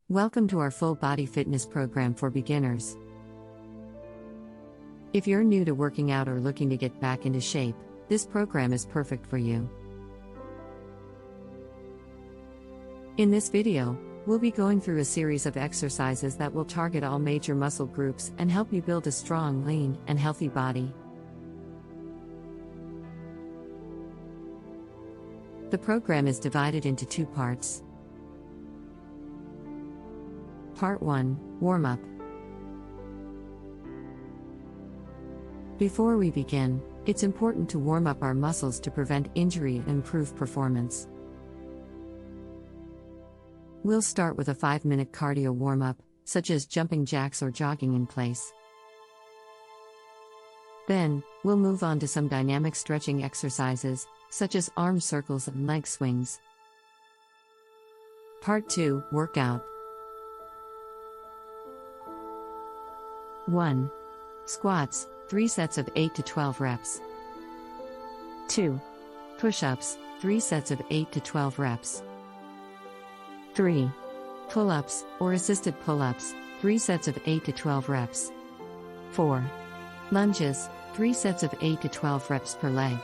Welcome to our full body fitness program for beginners. If you're new to working out or looking to get back into shape, this program is perfect for you. In this video, we'll be going through a series of exercises that will target all major muscle groups and help you build a strong, lean, and healthy body. The program is divided into two parts. Part 1, Warm-up. Before we begin, it's important to warm up our muscles to prevent injury and improve performance. We'll start with a 5-minute cardio warm-up, such as jumping jacks or jogging in place. Then, we'll move on to some dynamic stretching exercises, such as arm circles and leg swings. Part 2, Workout. 1. Squats, 3 sets of 8 to 12 reps. 2. Push-ups, 3 sets of 8 to 12 reps. 3. Pull-ups, or assisted pull-ups, 3 sets of 8 to 12 reps. 4. Lunges, 3 sets of 8 to 12 reps per leg.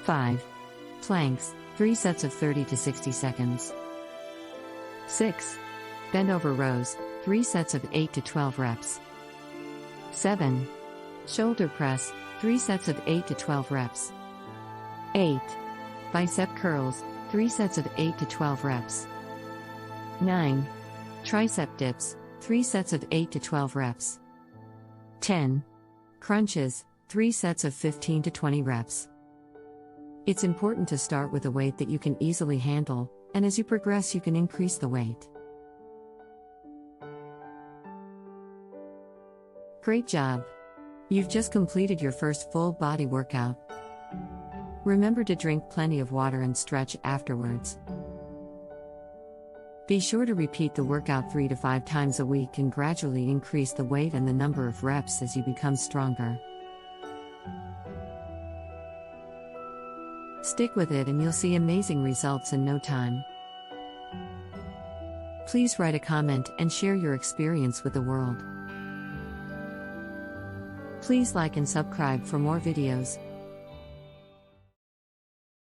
5. Planks, 3 sets of 30 to 60 seconds. 6. Bend over rows, 3 sets of 8 to 12 reps. 7. Shoulder press, 3 sets of 8 to 12 reps. 8. Bicep curls, 3 sets of 8 to 12 reps. 9. Tricep dips, 3 sets of 8 to 12 reps. 10. Crunches, 3 sets of 15 to 20 reps. It's important to start with a weight that you can easily handle, and as you progress you can increase the weight. Great job! You've just completed your first full body workout. Remember to drink plenty of water and stretch afterwards. Be sure to repeat the workout 3 to 5 times a week and gradually increase the weight and the number of reps as you become stronger. Stick with it and you'll see amazing results in no time. Please write a comment and share your experience with the world. Please like and subscribe for more videos.